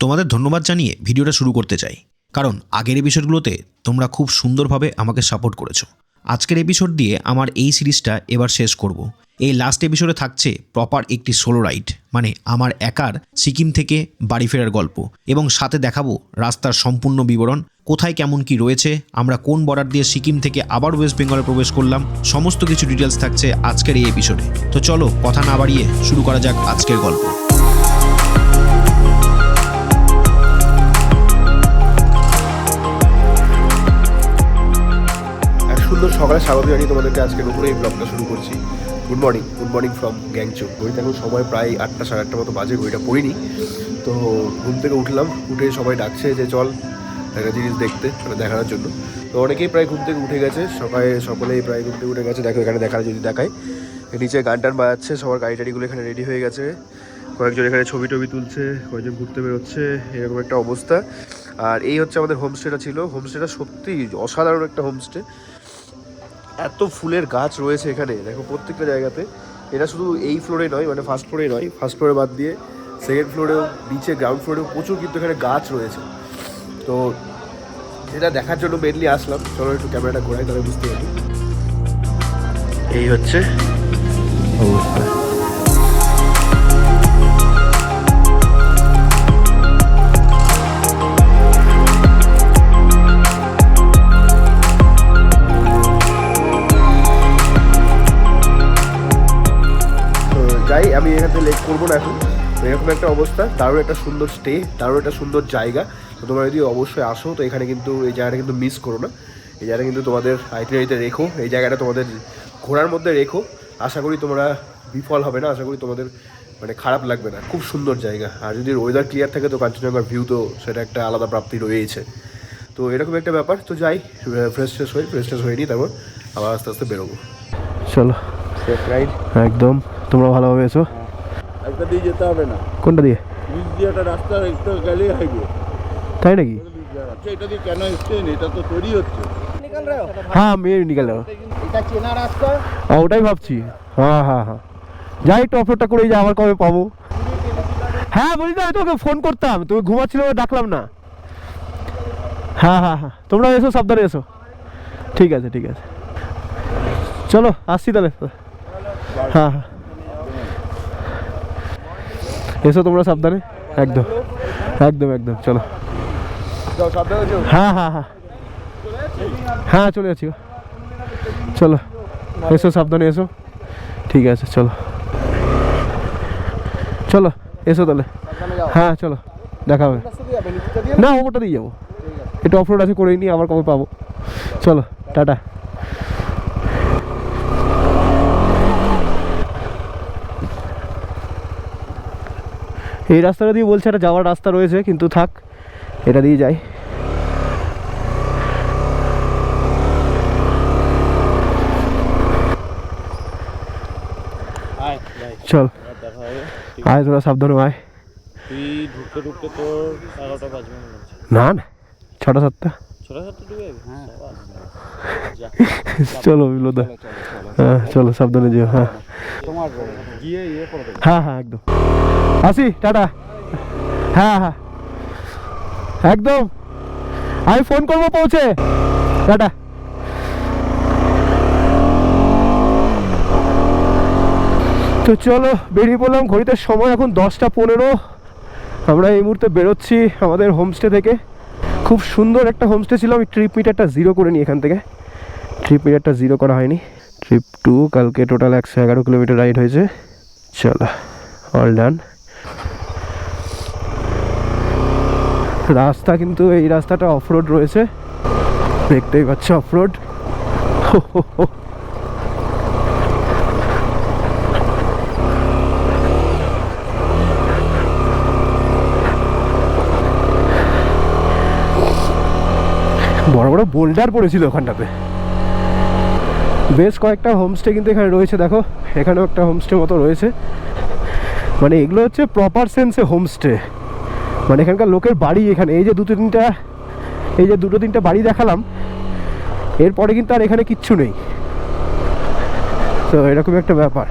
তোমাদের ধন্যবাদ জানিয়ে ভিডিওটা শুরু করতে চাই, কারণ আগের এপিসোডগুলোতে তোমরা খুব সুন্দরভাবে আমাকে সাপোর্ট করেছো। আজকের এপিসোড দিয়ে আমার এই সিরিজটা এবার শেষ করব। এই লাস্ট এপিসোডে থাকছে প্রপার একটি সোলো রাইড, মানে আমার একার সিকিম থেকে বাড়ি ফেরার গল্প, এবং সাথে দেখাবো রাস্তার সম্পূর্ণ বিবরণ, কোথায় কেমন কি রয়েছে, আমরা কোন বর্ডার দিয়ে সিকিম থেকে আবার ওয়েস্ট বেঙ্গলে প্রবেশ করলাম, সমস্ত কিছু ডিটেলস থাকছে আজকের এই এপিসোডে। তো চলো কথা না বাড়িয়ে শুরু করা যাক আজকের গল্প। সুন্দর সকালে স্বাগত জানিয়ে তোমাদেরকে আজকে নতুন এই ব্লগটা শুরু করছি। Good morning from Gangtok. ঘড়িতে এখন সময় প্রায় 8টা সাড়ে 8টার মতো বাজে, ঘড়িটা পড়িনি। তো ঘুম থেকে উঠলাম, উঠে সবাই ডাকছে যে চল একটা জিনিস দেখতে, মানে দেখানোর জন্য। তো অনেকেই প্রায় ঘুম থেকে উঠে গেছে, সকলেই প্রায় ঘুম থেকে উঠে গেছে। দেখো এখানে দেখার যদি দেখায়, নিচে গান টান বাজাচ্ছে, সবার গাড়ি টাড়িগুলো এখানে রেডি হয়ে গেছে, কয়েকজন এখানে ছবি টবি তুলছে, কয়েকজন ঘুরতে বেরোচ্ছে, এরকম একটা অবস্থা। আর এই হচ্ছে আমাদের হোমস্টেটা ছিল। হোমস্টেটা সত্যি অসাধারণ একটা হোমস্টে। এত ফুলের গাছ রয়েছে এখানে, দেখো প্রত্যেকটা জায়গাতে। এটা শুধু এই ফ্লোরে নয়, মানে ফার্স্ট ফ্লোরে নয়, ফার্স্ট ফ্লোরে বাদ দিয়ে সেকেন্ড ফ্লোরেও, নিচে গ্রাউন্ড ফ্লোরেও প্রচুর কিন্তু এখানে গাছ রয়েছে। তো এটা দেখার জন্য মেনলি আসলাম। চলো একটু ক্যামেরাটা ঘোরাই, তাহলে বুঝতে পারি। এই হচ্ছে অবস্থা। যাই, আমি এখান থেকে লেট করবো না এখন। এরকম একটা অবস্থা, তারও একটা সুন্দর স্টে, তারও একটা সুন্দর জায়গা। তো তোমরা যদি অবশ্যই আসো, তো এখানে কিন্তু এই জায়গাটা কিন্তু মিস করো না। এই জায়গাটা কিন্তু তোমাদের আইটিনারিতে রেখো, এই জায়গাটা তোমাদের ঘোরার মধ্যে রেখো। আশা করি তোমরা বিফল হবে না, আশা করি তোমাদের মানে খারাপ লাগবে না। খুব সুন্দর জায়গা। আর যদি ওয়েদার ক্লিয়ার থাকে তো কাঞ্চনজঙ্ঘার ভিউ তো সেটা একটা আলাদা প্রাপ্তি রয়েছে। তো এরকম একটা ব্যাপার। তো যাই, ফ্রেশ ট্রেশ হয়ে নিই, তারপর আবার আস্তে আস্তে বেরোবো। চলো, সেফ রাইড একদম। তোমরা ভালোভাবে এসো। একটা দিয়ে যেতে হবে না, কোনটা দিয়ে? নিচ দিয়ে একটা রাস্তা একটু গেলেই হাইবে। তাই নাকি? আচ্ছা, এটা দিয়ে কেন এসছেন? এটা তো তৈরি হচ্ছে। হ্যাঁ, আমি নিকাল এটা চেনা রাস্তা। ওটাই ভাবছি। হ্যাঁ, যাই একটু অফরটা করেই যা, আবার কবে পাবো। হ্যাঁ বলি না, আমি তোকে ফোন করতাম, তুমি ঘুমাচ্ছিল, ডাকলাম না। হ্যাঁ, তোমরা এসো, সাবধানে এসো। ঠিক আছে চলো, আসছি তাহলে। হ্যাঁ, এসো তোমরা সাবধানে। একদম চলো। হ্যাঁ চলে যাচ্ছি। চলো এসো, সাবধানে এসো। ঠিক আছে চলো এসো তাহলে। হ্যাঁ চলো, দেখা হবে। না, ওটা দিয়ে যাবো, একটু অফরোড আছে, করেই নি, আবার কবে পাবো। চলো টাটা। এই রাস্তাটা দিয়ে বলছে একটা যাওয়ার রাস্তা রয়েছে, কিন্তু থাক, এটা দিয়ে যাই। চল আয়, তোরা সাবধানে আয়। তুই ঢুকতে তোর 11টা বাজবে না 6টা 7টা। চলো বিলোদা, হ্যাঁ চলো সাবধানে যেও। হ্যাঁ একদম আসি, টাটা। হ্যাঁ একদম, আমি ফোন করবো পৌঁছে। টাটা। তো চলো বেরিয়ে পড়লাম। ঘড়িতে সময় এখন 10টা 15। আমরা এই মুহূর্তে বেরোচ্ছি আমাদের হোমস্টে থেকে। খুব সুন্দর একটা হোমস্টে ছিল। আমি ট্রিপ মিটারটা 0 করে নিই এখান থেকে। ট্রিপ মিটারটা 0 করা হয়নি। ট্রিপ 2, কালকে টোটাল 111 কিলোমিটার রাইড হয়েছে। চলো, অল ডান। রাস্তা কিন্তু এই রাস্তাটা অফরোড রয়েছে, দেখতেই পাচ্ছ অফরোড। বড় বড় বোল্ডার পড়েছিল ওখানটাতে। বেশ কয়েকটা হোমস্টে কিন্তু এখানে রয়েছে, দেখো এখানেও একটা হোমস্টে মতো রয়েছে। মানে এগুলো হচ্ছে প্রপার সেন্সে হোমস্টে, মানে এখানকার লোকের বাড়ি এখানে। এই যে দুটো তিনটা বাড়ি দেখালাম, এরপরে কিন্তু আর এখানে কিচ্ছু নেই। তো এরকম একটা ব্যাপার।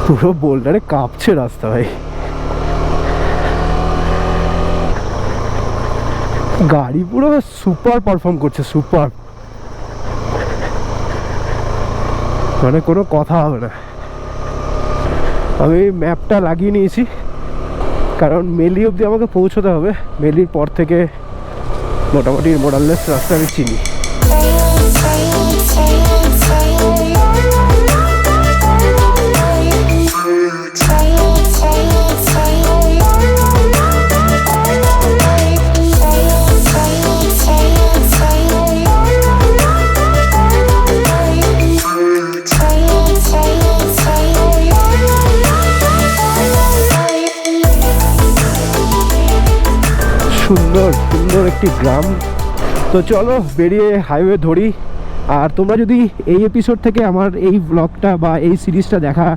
পুরো বোল্ডারে কাঁপছে রাস্তা ভাই। গাড়ি পুরো সুপার পারফর্ম করছে, সুপার, মানে কোনো কথা হবে না। আমি ম্যাপটা লাগিয়ে নিয়েছি কারণ মেলি অবধি আমাকে পৌঁছতে হবে। মেলির পর থেকে মোটামুটি মোডাললেস রাস্তা আমি চিনি। সুন্দর সুন্দর একটি গ্রাম। তো চলো বেরিয়ে হাইওয়ে ধরি। আর তোমরা যদি এই এপিসোড থেকে আমার এই ব্লগটা বা এই সিরিজটা দেখা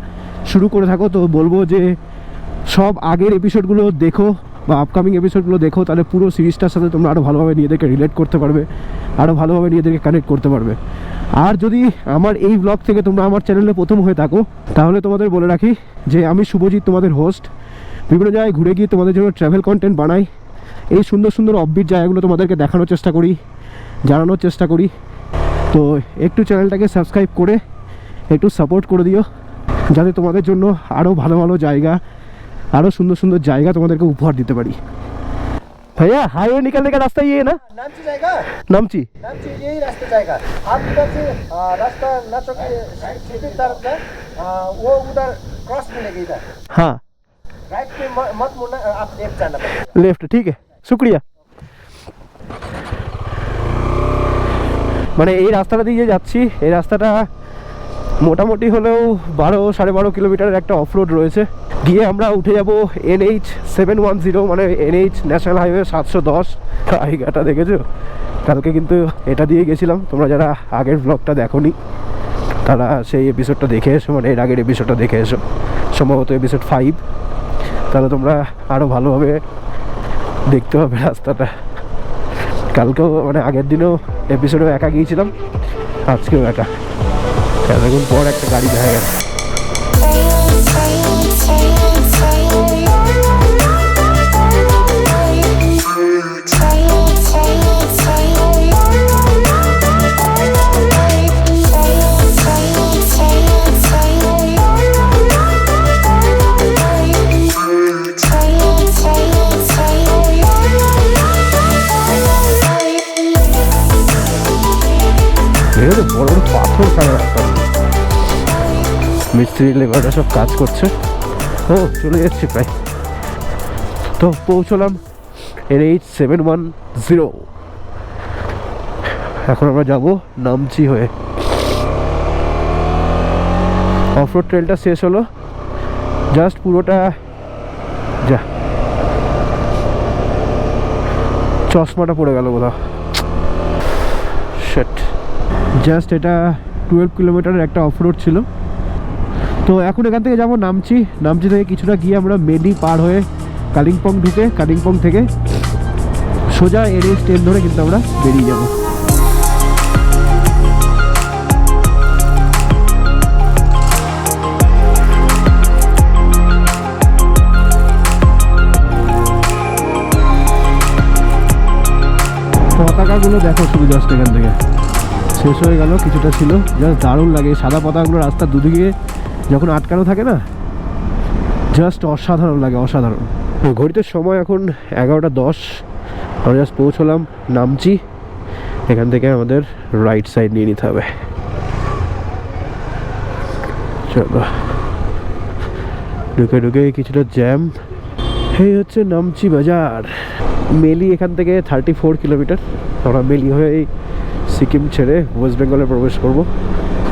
শুরু করে থাকো তো বলবো যে সব আগের এপিসোডগুলো দেখো বা আপকামিং এপিসোডগুলো দেখো, তাহলে পুরো সিরিজটার সাথে তোমরা আরও ভালোভাবে নিজেদেরকে রিলেট করতে পারবে, আরও ভালোভাবে নিজেদেরকে কানেক্ট করতে পারবে। আর যদি আমার এই ব্লগ থেকে তোমরা আমার চ্যানেলে প্রথম হয়ে থাকো তাহলে তোমাদের বলে রাখি যে আমি শুভজিৎ, তোমাদের হোস্ট। বিভিন্ন জায়গায় ঘুরে গিয়ে তোমাদের জন্য ট্রাভেল কন্টেন্ট বানাই। এই সুন্দর সুন্দর অফবিট জায়গাগুলো তোমাদেরকে দেখানোর চেষ্টা করি, জানানোর চেষ্টা করি। তো একটু চ্যানেলটাকে সাবস্ক্রাইব করে একটু সাপোর্ট করে দিও, যাতে তোমাদের জন্য আরও ভালো ভালো জায়গা, আরও সুন্দর সুন্দর জায়গা তোমাদেরকে উপহার দিতে পারি। भैया हाईवे निकलने का रास्ता ये है ना? नामची जाएगा, नामची। नामची यही रास्ता जाएगा। आप उधर से रास्ता नाचो की सीधी तरफ है, वो उधर क्रॉस मिलेगा इधर। हाँ राइट पे मत मुड़ना, आप लेफ्ट जाना पड़ेगा। लेफ्ट, ठीक है, शुक्रिया। মানে এই রাস্তাটা দিয়ে যাচ্ছি, এই রাস্তাটা মোটামুটি হলেও 12-12.5 কিলোমিটারের একটা অফ রোড রয়েছে। গিয়ে আমরা উঠে যাব NH 710, মানে NH ন্যাশনাল হাইওয়ে 710। জায়গাটা দেখেছো? কালকে কিন্তু এটা দিয়ে গেছিলাম। তোমরা যারা আগের ব্লগটা দেখোনি তারা সেই এপিসোডটা দেখে এসো, মানে এর আগের এপিসোডটা দেখে এসো, সম্ভবত এপিসোড 5। তাহলে তোমরা আরও ভালোভাবে দেখতে পাবে রাস্তাটা। কালকেও মানে আগের দিনও এপিসোডেও একা গিয়েছিলাম, আজকেও একা। এতক্ষণ পর একটা গাড়ি দেখা গেছে। বড় বড় পাথর ফেলা রাস্তা, মিস্ত্রি লেবাররা সব কাজ করছে। ও চলে যাচ্ছে প্রায়। তো পৌঁছলাম NH 710। এখন আমরা যাব নামচি হয়ে। অফরোড ট্রেলটা শেষ হলো, জাস্ট পুরোটা যা চশমাটা পড়ে গেল কোথাও, শিট। জাস্ট এটা 12 কিলোমিটারের একটা অফরোড ছিল। তো এখন এখান থেকে যাব নামচি। নামচি থেকে কিছুটা গিয়ে আমরা মেলি পার হয়ে কালিম্পং ঢুকে, কালিম্পং থেকে সোজা NH 10 ধরে কিন্তু আমরা বেরিয়ে যাব। পতাকাগুলো দেখো শুধু, জাস্ট এখান থেকে শেষ হয়ে গেল, কিছুটা ছিল। জাস্ট দারুণ লাগে সাদা পতাকাগুলো রাস্তার দুদিকে যখন আটকানো থাকে না, জাস্ট অসাধারণ লাগে, অসাধারণ। ঘড়িতে সময় এখন 11:10। আমরা জাস্ট পৌঁছলাম নামচি। এখান থেকে আমাদের রাইট সাইড নিয়ে নিতে হবে। চলো ঢুকে ঢুকে কিছুটা জ্যাম। এই হচ্ছে নামচি বাজার। মেলি এখান থেকে 34 কিলোমিটার। আমরা মেলি হয়ে সিকিম ছেড়ে ওয়েস্ট বেঙ্গলে প্রবেশ করব।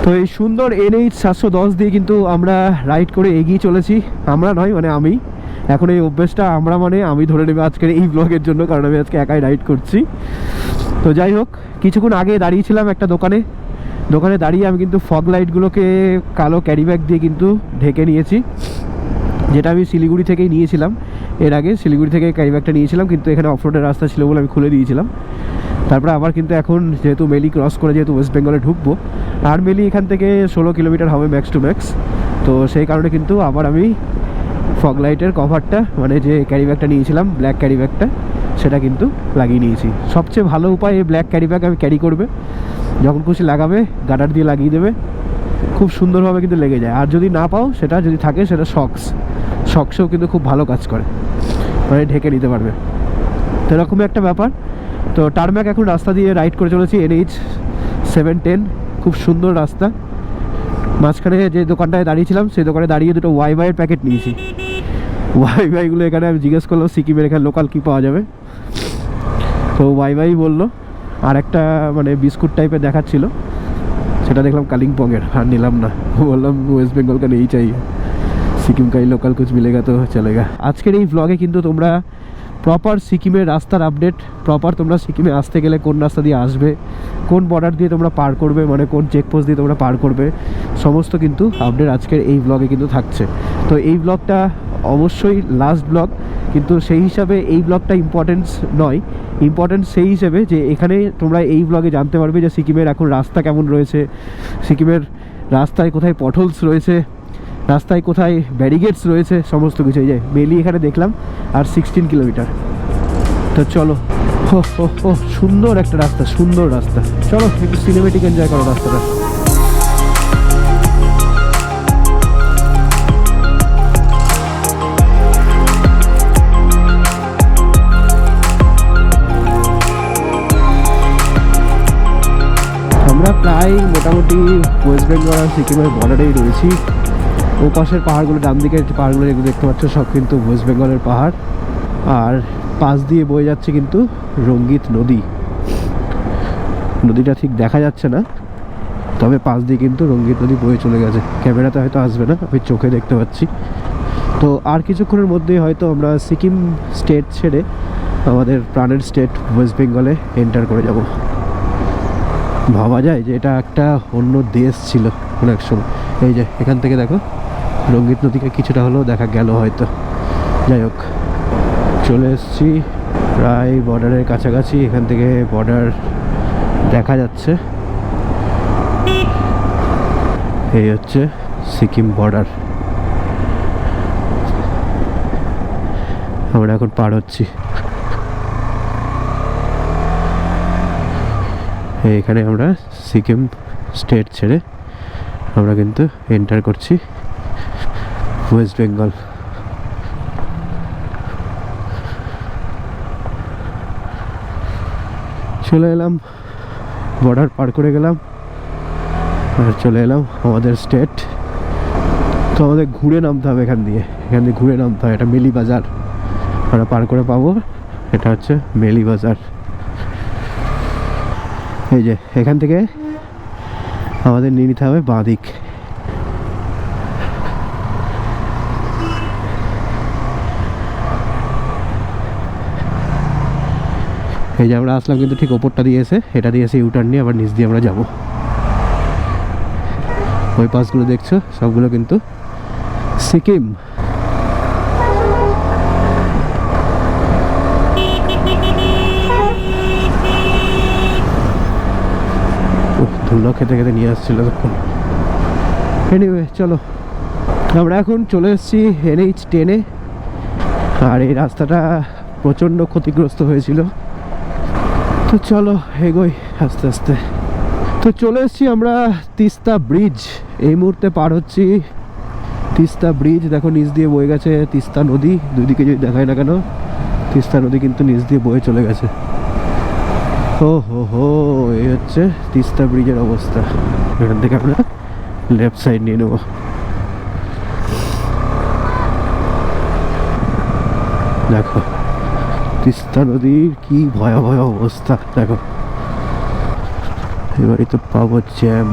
তো এই সুন্দর NH 710 দিয়ে কিন্তু আমরা রাইড করে এগিয়ে চলেছি। আমরা নয়, মানে আমি। এখন এই অভ্যেসটা আমরা মানে আমি ধরে নেবে আজকের এই ব্লগের জন্য, কারণ আমি আজকে একাই রাইড করছি। তো যাই হোক, কিছুক্ষণ আগে দাঁড়িয়েছিলাম একটা দোকানে দাঁড়িয়ে আমি কিন্তু ফগ লাইটগুলোকে কালো ক্যারি ব্যাগ দিয়ে কিন্তু ঢেকে নিয়েছি, যেটা আমি শিলিগুড়ি থেকেই নিয়েছিলাম। এর আগে শিলিগুড়ি থেকে ক্যারি ব্যাগটা নিয়েছিলাম, কিন্তু এখানে অফরোডের রাস্তা ছিল বলে আমি খুলে দিয়েছিলাম। তারপরে আবার কিন্তু এখন যেহেতু মেলি ক্রস করে যেহেতু ওয়েস্ট বেঙ্গলে ঢুকবো, আর মেলি এখান থেকে 16 কিলোমিটার হবে ম্যাক্স টু ম্যাক্স। তো সেই কারণে কিন্তু আবার আমি ফগ লাইটের কভারটা, মানে যে ক্যারি ব্যাগটা নিয়েছিলাম ব্ল্যাক ক্যারি ব্যাগটা, সেটা কিন্তু লাগিয়ে নিয়েছি। সবচেয়ে ভালো উপায় এই ব্ল্যাক ক্যারি ব্যাগ আমি ক্যারি করবে, যখন খুশি লাগাবে গার্ডার দিয়ে লাগিয়ে দেবে, খুব সুন্দরভাবে কিন্তু লেগে যায়। আর যদি না পাও, সেটা যদি থাকে সেটা শক্সেও কিন্তু খুব ভালো কাজ করে, মানে ঢেকে নিতে পারবে। তো এরকমই একটা ব্যাপার। তো টারম্যাক এখন রাস্তা দিয়ে রাইড করে চলেছি, NH 710, খুব সুন্দর রাস্তা। মাঝখানে যে দোকানটায় দাঁড়িয়েছিলাম সেই দোকানে দাঁড়িয়ে দুটো ওয়াইবাইয়ের প্যাকেট নিয়েছি। ওয়াইবাইগুলো এখানে আমি জিজ্ঞেস করলাম সিকিমের এখানে লোকাল কী পাওয়া যাবে, তো ওয়াইবাই বললো। আর একটা মানে বিস্কুট টাইপের দেখাচ্ছিল, সেটা দেখলাম কালিম্পংয়ের, আর নিলাম না, বললাম ওয়েস্ট বেঙ্গল কা নেই চাই, সিকিম কাই লোকাল কুছ মিলেগা তো চলেগা। আজকের এই ব্লগে কিন্তু তোমরা প্রপার সিকিমের রাস্তার আপডেট, প্রপার তোমরা সিকিমে আসতে গেলে কোন রাস্তা দিয়ে আসবে, কোন বর্ডার দিয়ে তোমরা পার করবে, মানে কোন চেকপোস্ট দিয়ে তোমরা পার করবে, সমস্ত কিন্তু আপডেট আজকের এই ব্লগে কিন্তু থাকছে। তো এই ব্লগটা অবশ্যই লাস্ট ব্লগ, কিন্তু সেই হিসাবে এই ব্লগটা ইম্পর্টেন্স নয়, ইম্পর্টেন্স সেই হিসেবে যে এখানে তোমরা এই ব্লগে জানতে পারবে যে সিকিমের এখন রাস্তা কেমন রয়েছে, সিকিমের রাস্তায় কোথায় পটহোলস রয়েছে, রাস্তায় কোথায় ব্যারিগেডস রয়েছে, সমস্ত কিছু। এই যে মেলি এখানে দেখলাম, আর 16 কিলোমিটার। তো চলো, ও সুন্দর একটা রাস্তা, সুন্দর রাস্তা, চলো একটু সিনেমেটিক এনজয় করো রাস্তাটা। আমরা প্রায় মোটামুটি ওয়েস্ট বেঙ্গল আর সিকিমের বর্ডারেই রয়েছি। ও পাশের পাহাড়গুলো, ডান দিকের পাহাড়গুলো যেগুলো দেখতে পাচ্ছ, সব কিন্তু ওয়েস্ট বেঙ্গলের পাহাড়। আর পাশ দিয়ে বয়ে যাচ্ছে কিন্তু রঙ্গিত নদী। নদীটা ঠিক দেখা যাচ্ছে না, তবে পাশ দিয়ে কিন্তু রঙ্গিত নদী বয়ে চলে গেছে। ক্যামেরাতে হয়তো আসবে না, আমি চোখে দেখতে পাচ্ছি। তো আর কিছুক্ষণের মধ্যেই হয়তো আমরা সিকিম স্টেট ছেড়ে আমাদের প্রাণের স্টেট ওয়েস্ট বেঙ্গলে এন্টার করে যাব। ভাবা যায় যে এটা একটা অন্য দেশ ছিল কোনো এক সময়। এই যে এখান থেকে দেখো রঙ্গিত নদীকে কিছুটা হলেও দেখা গেল হয়তো। যাই হোক, চলে এসেছি প্রায় বর্ডারের কাছাকাছি। এখান থেকে বর্ডার দেখা যাচ্ছে, এই হচ্ছে সিকিম বর্ডার। আমরা এখন পার হচ্ছি। এখানে আমরা সিকিম স্টেট ছেড়ে আমরা কিন্তু এন্টার করছি ওয়েস্ট বেঙ্গল। চলে এলাম, বর্ডার পার করে গেলাম, আর চলে এলাম আমাদের স্টেট। তো আমাদের ঘুরে নামতে হবে এখান দিয়ে ঘুরে নামতে হয়। এটা মেলি বাজার আমরা পার করে পাবো, এটা হচ্ছে মেলি বাজার। এই যে এখান থেকে আমাদের নিয়ে নিতে হবে বাঁ দিক। এই যে আমরা আসলাম কিন্তু ঠিক ওপরটা দিয়ে এসে, এটা দিয়ে এসে ইউটার্ন নিয়ে আবার নিচ দিয়ে আমরা যাব। ওই পাসগুলো দেখছো সবগুলো কিন্তু সিকিম। ধুলো খেতে খেতে নিয়ে আসছিল তখন। এনিওয়ে চলো, আমরা এখন চলে এসেছি NH 10-এ। আর এই রাস্তাটা প্রচণ্ড ক্ষতিগ্রস্ত হয়েছিল। তো চলো এগোই আস্তে আস্তে। তো চলে এসেছি আমরা তিস্তা ব্রিজ, এই মুহূর্তে পার হচ্ছি তিস্তা ব্রিজ। দেখো নিচ দিয়ে বয়ে গেছে তিস্তা নদী, দুদিকে যদি দেখায় না কেন তিস্তা নদী কিন্তু নিচ দিয়ে বয়ে চলে গেছে। ও হো, এই হচ্ছে তিস্তা ব্রিজের অবস্থা। এখান থেকে আমরা লেফট সাইড নিয়ে নেব। দেখো তিস্তা নদীর কি ভয়াবহ অবস্থা, দেখো এবারই তো পাবো জ্যাম।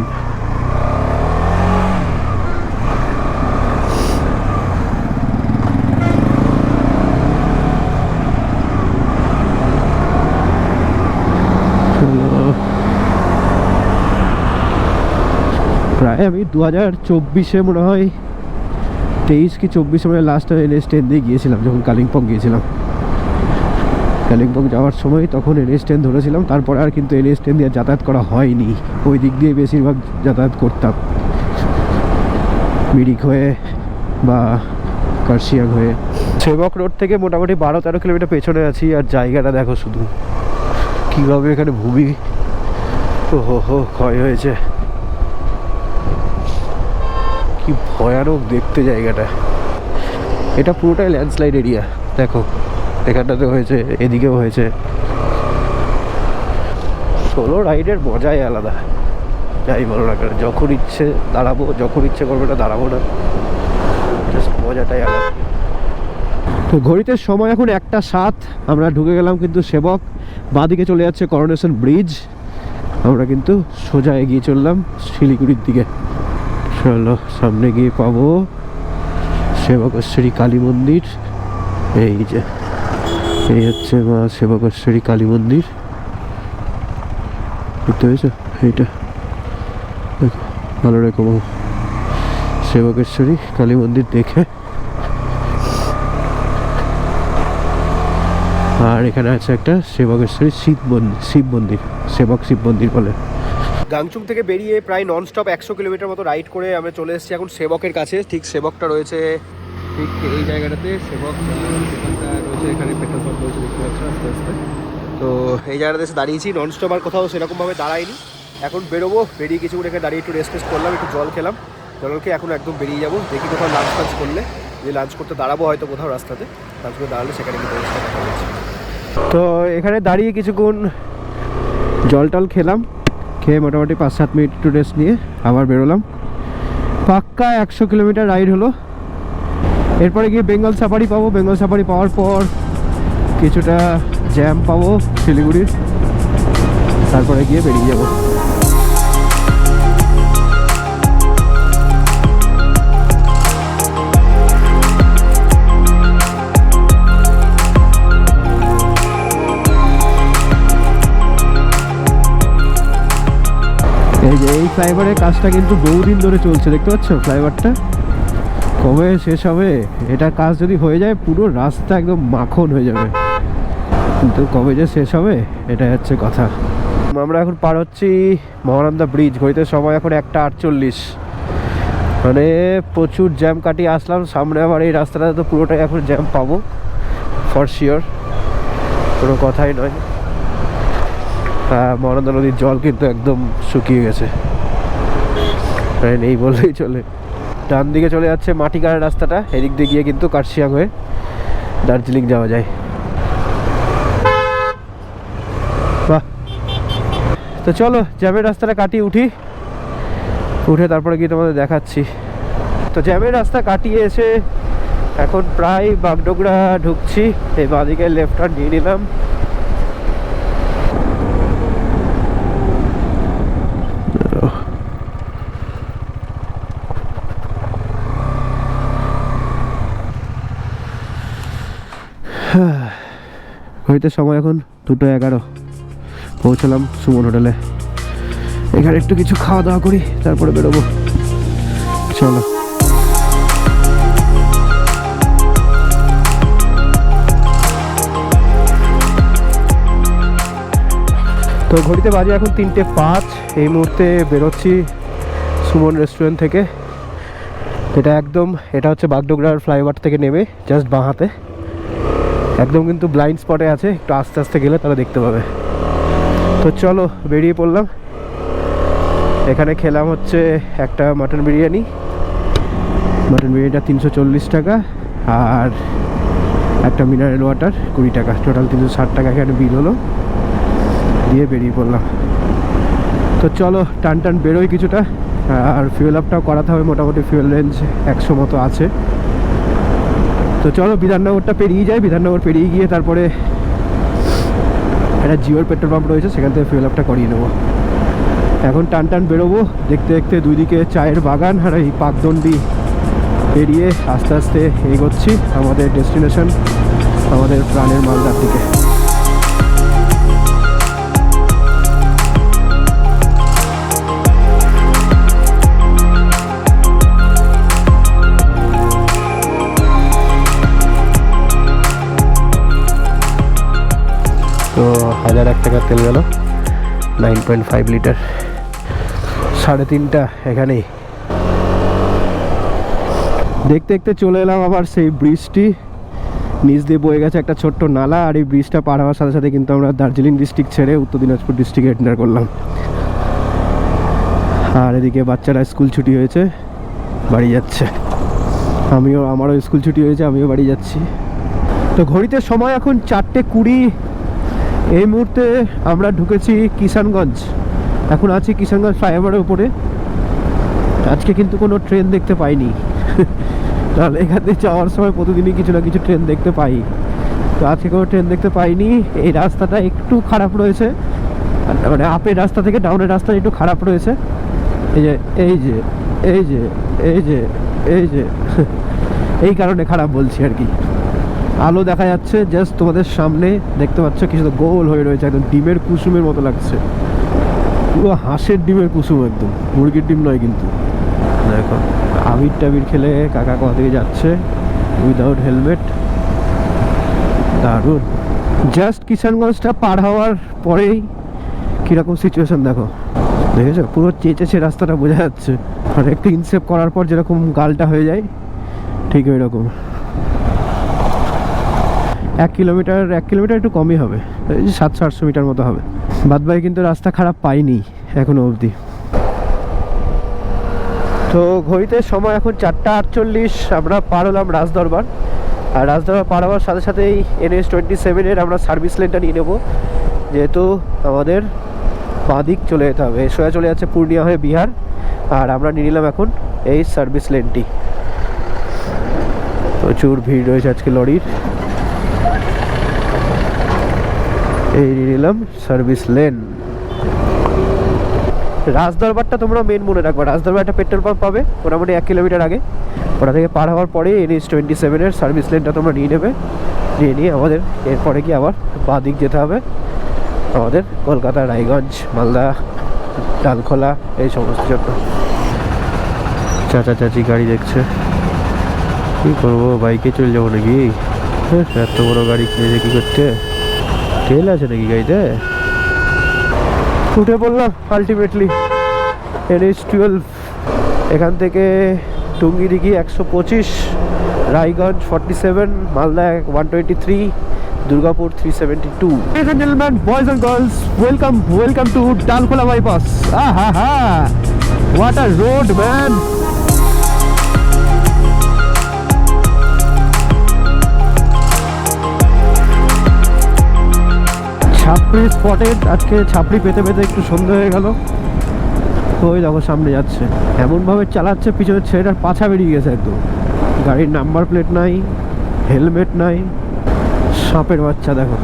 প্রায় আমি 2024-এ মনে হয় 23 কি 24-এ মানে লাস্ট NH 10 দিয়ে গিয়েছিলাম, যখন কালিম্পং গিয়েছিলাম। কালিম্পং যাওয়ার সময় তখন NH10 ধরেছিলাম, তারপরে আর কিন্তু NH10 দিয়ে যাতায়াত করা হয়নি, ওই দিক দিয়ে বেশিরভাগ যাতায়াত করতাম, মিরিক হয়ে বা কার্শিয়াং হয়ে। সেবক রোড থেকে মোটামুটি 12-13 কিলোমিটার পেছনে আছি। আর জায়গাটা দেখো শুধু কীভাবে এখানে ভূমি হো ক্ষয় হয়েছে, কি ভয়ানক দেখতে জায়গাটা। এটা পুরোটাই ল্যান্ডস্লাইড এরিয়া, দেখো এখানটাতে হয়েছে, এদিকেও হয়েছে। সোলো রাইডের মজাই আলাদা, যাই বলো না কেন, যখন ইচ্ছে দাঁড়াবো, যখন ইচ্ছে করবে না দাঁড়াবো না, জাস্ট মজাটাই আলাদা। তো ঘড়িতে সময় এখন 1:07, আমরা ঢুকে গেলাম কিন্তু সেবক। বাঁদিকে চলে যাচ্ছে করোনেশন ব্রিজ, আমরা কিন্তু সোজা এগিয়ে চললাম শিলিগুড়ির দিকে। চলো সামনে গিয়ে পাবো সেবকেশ্বরী কালী মন্দির। এই যে এই হচ্ছে মা সেবকেশ্বরী কালী মন্দির, দেখতে পেয়েছো? এইটা দেখো ভালো রকম সেবকেশ্বরী কালী মন্দির দেখে। আর এখানে আছে একটা সেবকেশ্বরী শিব মন্দির, সেবক শিব মন্দির বলে। গাংচুং থেকে বেরিয়ে প্রায় ননস্টপ 100 কিলোমিটার মতো রাইড করে আমরা চলে এসেছি এখন সেবকের কাছে। ঠিক সেবকটা রয়েছে ঠিক এই জায়গাটাতে, সেবক দোকানটা রয়েছে এখানে, পেট্রোল পাম্প রয়েছে দেখতে পাচ্ছ আস্তে আস্তে। তো এই জায়গাটাতে এসে দাঁড়িয়েছি, ননস্টপ আর কোথাও সেরকমভাবে দাঁড়াইনি। এখন বেরোবো, বেরিয়ে কিছুক্ষণ এখানে দাঁড়িয়ে একটু রেস্ট করলাম, একটু জল খেলাম, জল খেয়ে এখন একদম বেরিয়ে যাবো। দেখি কোথাও লাঞ্চ টাঞ্চ করলে, যে লাঞ্চ করতে দাঁড়াবো হয়তো কোথাও রাস্তাতে, লাঞ্চ করে দাঁড়ালে সেখানে কিন্তু দেখা যাচ্ছে। তো এখানে দাঁড়িয়ে কিছুক্ষণ জল টল খেলাম, খেয়ে মোটামুটি 5-7 মিনিট একটু রেস্ট নিয়ে আবার বেরোলাম। পাক্কা 100 কিলোমিটার রাইড হলো। এরপরে গিয়ে বেঙ্গল সাফারি পাবো, বেঙ্গল সাফারি পাওয়ার পর কিছুটা জ্যাম পাবো শিলিগুড়ির, তারপরে গিয়ে বেরিয়ে যাবো। এই যে এই ফ্লাইওভারের কাজটা কিন্তু বহুদিন ধরে চলছে, দেখতে পাচ্ছ ফ্লাইওভারটা কবে শেষ হবে। এটা কাজ যদি হয়ে যায় পুরো রাস্তা একদম মাখন হয়ে যাবে, কিন্তু কবে যে শেষ হবে এটাই হচ্ছে কথা। আমরা এখন পার হচ্ছি মহানন্দা ব্রিজ, ঘড়িতে সময় এখন 1:48, মানে প্রচুর জ্যাম কাটিয়ে আসলাম। সামনে আবার এই রাস্তাটা তো পুরোটাই এখন জ্যাম পাবো ফর শিওর, কোনো কথাই নয়। মহানন্দা নদীর জল কিন্তু একদম শুকিয়ে গেছে, নেই বললেই চলে। ডান দিকে চলে যাচ্ছে মাটিকাড়া রাস্তাটা, এদিক দিয়ে গিয়ে কিন্তু কার্শিয়াং হয়ে দার্জিলিং যাওয়া যায়। বাহ, তো চলো জ্যামের রাস্তাটা কাটিয়ে উঠে তারপরে গিয়ে তোমাদের দেখাচ্ছি। তো জ্যামের রাস্তা কাটিয়ে এসে এখন প্রায় বাগডোগরা ঢুকছি। এই বাঁদিকে লেফট টার্ন নিয়ে নিলাম। হইতে সময় এখন 2:11, পৌঁছলাম সুমন হোটেলে। এখানে একটু কিছু খাওয়া দাওয়া করি, তারপরে বেরোবো। চলো তো ঘড়িতে বাজে এখন 3:05, এই মুহূর্তে বেরোচ্ছি সুমন রেস্টুরেন্ট থেকে। এটা হচ্ছে বাগডোগরার ফ্লাইওভার থেকে নেমে জাস্ট বাঁ হাতে, একদম কিন্তু ব্লাইন্ড স্পটে আছে, একটু আস্তে আস্তে গেলে তারা দেখতে পাবে। তো চলো বেরিয়ে পড়লাম। এখানে খেলাম হচ্ছে একটা মাটন বিরিয়ানিটা 340 টাকা, আর একটা মিনারেল ওয়াটার 20 টাকা, টোটাল 360 টাকা এখানে বিল হলো, দিয়ে বেরিয়ে পড়লাম। তো চলো টান বেরোই কিছুটা, আর ফিউল আপটাও করাতে হবে, মোটামুটি ফিউল রেঞ্জ 100 মতো আছে। তো চলো বিধাননগরটা পেরিয়ে যাই, বিধাননগর পেরিয়ে গিয়ে তারপরে একটা জিওর পেট্রোল পাম্প রয়েছে, সেখান থেকে ফিউল আপটা করিয়ে নেবো। এখন টান বেরোবো, দেখতে দেখতে দুই দিকে চায়ের বাগান আর এই পাকদণ্ডি পেরিয়ে আস্তে আস্তে এগোচ্ছি আমাদের ডেস্টিনেশন, আমাদের প্রাণের মালদার দিকে। টাকার তেল গেল, 9.5 লিটার, 3.5টা এখানেই। দেখতে দেখতে চলে এলাম আবার সেই ব্রিজটি, নিচ দিয়ে বয়ে গেছে একটা ছোট্ট নালা, আর এই ব্রিজটা পার হওয়ার সাথে সাথে কিন্তু আমরা দার্জিলিং ডিস্ট্রিক্ট ছেড়ে উত্তর দিনাজপুর ডিস্ট্রিক্টে এন্টার করলাম। আর এদিকে বাচ্চারা স্কুল ছুটি হয়েছে, বাড়ি যাচ্ছে। আমারও স্কুল ছুটি হয়েছে, আমিও বাড়ি যাচ্ছি। তো ঘড়িতে সময় এখন 4:20। এই মুহূর্তে আমরা ঢুকেছি কিষানগঞ্জ, এখন আছি কিষানগঞ্জ ফ্লাইওভারের উপরে। আজকে কিন্তু কোনো ট্রেন দেখতে পাইনি, তাহলে এখান থেকে যাওয়ার সময় প্রতিদিনই কিছু না কিছু ট্রেন দেখতে পাই, তো আজকে কোনো ট্রেন দেখতে পাইনি। এই রাস্তাটা একটু খারাপ রয়েছে, মানে আপের রাস্তা থেকে ডাউনের রাস্তা একটু খারাপ রয়েছে। এই যে এই যে এই যে এই যে এই যে এই কারণে খারাপ বলছি আর কি। আলো দেখা যাচ্ছে জাস্ট তোমাদের সামনে, দেখতে পাচ্ছ কিছু তো গোল হয়ে রয়েছে, একদম ডিমের কুসুমের মতো লাগছে, পুরো হাঁসের ডিমের কুসুম, একদম মুরগির ডিম নয় কিন্তু। দেখো আবির টাবির খেলে কাকা কোথা থেকে যাচ্ছে উইদাউট হেলমেট, দারুণ। জাস্ট কিষানগঞ্জটা পার হওয়ার পরেই কীরকম সিচুয়েশন দেখো, দেখেছো পুরো চেঁচেছে রাস্তাটা, বোঝা যাচ্ছে। আর একটু ইনসেপ করার পর যেরকম গালটা হয়ে যায় ঠিক ওই রকম। 1 কিলোমিটার একটু কমই হবে, 700-800 মিটার মতো হবে। বাদ বাকি কিন্তু রাস্তা খারাপ পাইনি এখনো অবধি। তো ঘড়িতে সময় এখন 4:48, আমরা পার হলাম রাজদরবার। আর রাজদরবার পার হওয়ার সাথে সাথেই NH-27 আমরা সার্ভিস লেনটা নিয়ে নেবো, যেহেতু আমাদের বাঁদিক চলে যেতে হবে। সোজা চলে যাচ্ছে পূর্ণিয়া হয়ে বিহার, আর আমরা নিয়ে নিলাম এখন এই সার্ভিস লেনটি। প্রচুর ভিড় রয়েছে আজকে লরির, এই নিয়ে নিলাম সার্ভিস লেন। রাজদরবারটা তোমরা মেন মনে রাখবা, রাজদরবার একটা পেট্রোল পাম্প পাবে মোটামুটি 1 কিলোমিটার আগে, ওটা থেকে পার হওয়ার পরে NH-27 সার্ভিস লেনটা তোমরা নিয়ে নেবে। নিয়ে আমাদের এরপরে কি আবার বাঁ দিক যেতে হবে আমাদের কলকাতা, রায়গঞ্জ, মালদা, ডালখোলা, এই সমস্ত জন্য। চাচা চাচি গাড়ি দেখছে, কী করবো, বাইকে চলে যাবো নাকি? এত বড় গাড়ি কিনেছে কী করতে, তেল আছে নাকি গাড়িতে? উঠে পড়লাম আলটিমেটলি NH-12। এখান থেকে টুঙ্গিডিঘি 125, Raiganj 47, Malda 123, Durgapur 372। Ladies and gentlemen, boys and girls, welcome to Dalkola bypass. What a road, man! ছাপড়ি স্পটেড, আজকে ছাপড়ি পেতে পেতে একটু সন্ধ্যে হয়ে গেল। তো ওই দেখো সামনে যাচ্ছে, এমনভাবে চালাচ্ছে পিছনের ছেলেটার পাছা বেরিয়ে গেছে একদম। গাড়ির নাম্বার প্লেট নাই, হেলমেট নাই, সাপের বাচ্চা দেখো,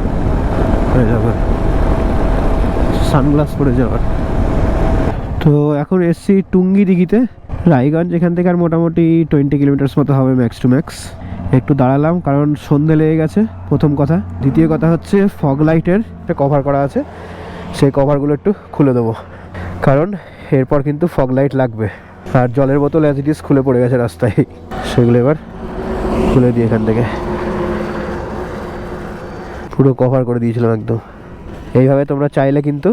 সানগ্লাস পরে যাওয়ার। তো এখন এসছি টুঙ্গিডিঘিতে, রায়গঞ্জ এখান থেকে আর মোটামুটি 20 কিলোমিটার্স মতো হবে ম্যাক্স টু ম্যাক্স। একটু দাঁড়ালাম কারণ সন্ধে লেগে গেছে, প্রথম কথা। দ্বিতীয় কথা হচ্ছে ফগ লাইটের কভার করা আছে, সেই কভারগুলো একটু খুলে দেবো, কারণ এরপর কিন্তু ফগ লাইট লাগবে। আর জলের বোতল অ্যাজ ইট ইজ খুলে পড়ে গেছে রাস্তায়, সেগুলো এবার খুলে দিই। এখান থেকে পুরো কভার করে দিয়েছিলাম একদম। এইভাবে তোমরা চাইলে কিন্তু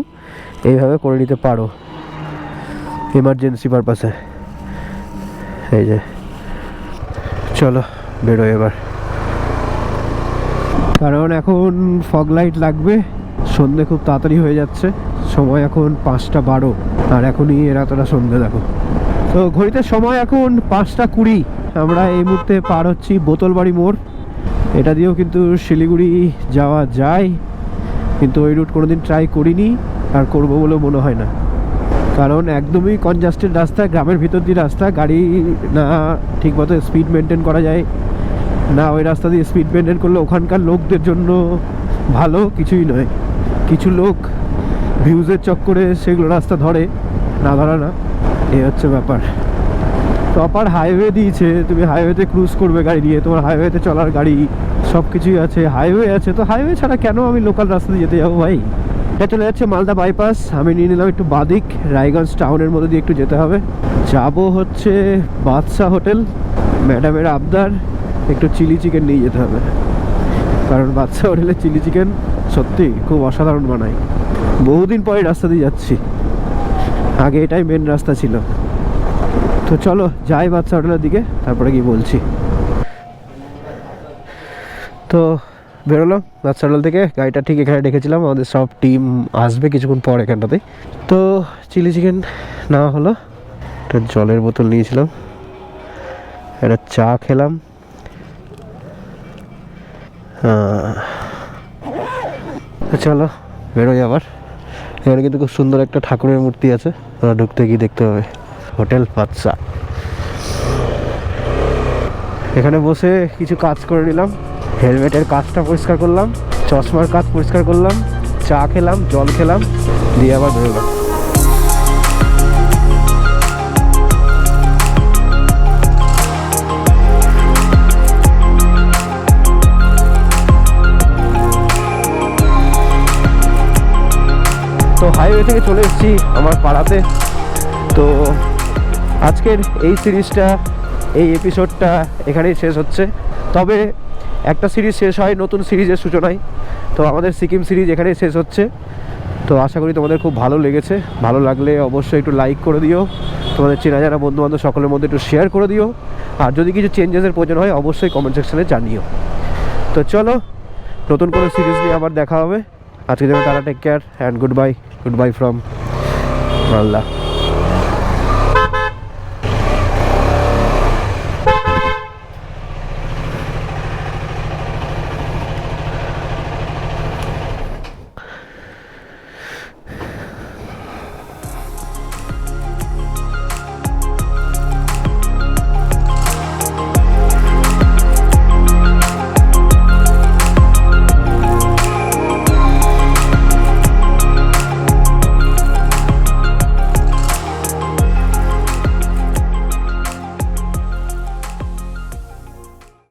এইভাবে করে নিতে পারো এমার্জেন্সি পারপাসে। এই যে চলো বেরোয় এবার, কারণ এখন ফগ লাইট লাগবে। সন্ধে খুব তাড়াতাড়ি হয়ে যাচ্ছে, সময় এখন 5:12, আর এখনই এরা তোরা সন্ধে দেখো। তো ঘড়িতে সময় এখন 5:20। আমরা এই মুহূর্তে পার হচ্ছি বোতলবাড়ি মোড়। এটা দিয়েও কিন্তু শিলিগুড়ি যাওয়া যায়, কিন্তু ওই রুট কোনোদিন ট্রাই করিনি, আর করবো বলেও মনে হয় না, কারণ একদমই কনজাস্টেড রাস্তা, গ্রামের ভিতর দিয়ে রাস্তা, গাড়ি না ঠিকমতো স্পিড মেনটেন করা যায় না। ওই রাস্তা দিয়ে স্পিড মেনটেন করলে ওখানকার লোকদের জন্য ভালো কিছুই নয়। কিছু লোক ভিউজের চক্করে সেগুলো রাস্তা ধরে, না ধরা না, এই হচ্ছে ব্যাপার। প্রপার হাইওয়ে দিয়েছে, তুমি হাইওয়েতে ক্রুজ করবে গাড়ি নিয়ে, তোমার হাইওয়েতে চলার গাড়ি সব কিছুই আছে, হাইওয়ে আছে। তো হাইওয়ে ছাড়া কেন আমি লোকাল রাস্তা দিয়ে যেতে যাবো ভাই? এটা চলে যাচ্ছে মালদা বাইপাস, আমি নিয়ে নিলাম একটু বাদিক, রায়গঞ্জ টাউনের মধ্যে দিয়ে একটু যেতে হবে। যাব হচ্ছে বাদশা হোটেল, ম্যাডামের আবদার একটু চিলি চিকেন নিয়ে যেতে হবে, কারণ বাদশা হোটেলে চিলি চিকেন সত্যি খুব অসাধারণ বানায়। বহুদিন পরে রাস্তা দিয়ে যাচ্ছি, আগে এটাই মেন রাস্তা ছিল। তো চলো যাই বাদশা হোটেলের দিকে, তারপরে কি বলছি। তো বেরোলাম বাদশা হোটেল থেকে, গাড়িটা ঠিক এখানে রেখেছিলাম, আমাদের সব টিম আসবে কিছুক্ষণ পর এখানটাতে। তো চিলি চিকেন নেওয়া হলো, একটা জলের বোতল নিয়েছিলাম, একটা চা খেলাম। তো চলো বেরোই আবার। এখানে কিন্তু খুব সুন্দর একটা ঠাকুরের মূর্তি আছে, ওরা ঢুকতে গিয়ে দেখতে হবে। হোটেল বাদশা, এখানে বসে কিছু কাজ করে নিলাম, হেলমেটের কাজটা পরিষ্কার করলাম, চশমার কাজ পরিষ্কার করলাম, চা খেলাম, জল খেলাম, দিয়ে আবার বেরোলাম। তো হাইওয়ে থেকে চলে এসেছি আমার পাড়াতে। তো আজকের এই সিরিজটা, এই এপিসোডটা এখানেই শেষ হচ্ছে। তবে একটা সিরিজ শেষ হয় নতুন সিরিজের সূচনায়, তো আমাদের সিকিম সিরিজ এখানেই শেষ হচ্ছে। তো আশা করি তোমাদের খুব ভালো লেগেছে। ভালো লাগলে অবশ্যই একটু লাইক করে দিও, তোমাদের চেনা জানা বন্ধুবান্ধব সকলের মধ্যে একটু শেয়ার করে দিও, আর যদি কিছু চেঞ্জেসের প্রয়োজন হয় অবশ্যই কমেন্ট সেকশনে জানিও। তো চলো নতুন কোনো সিরিজ নিয়ে আবার দেখা হবে। আজকে জন্য tata, take care and good bye from Malda.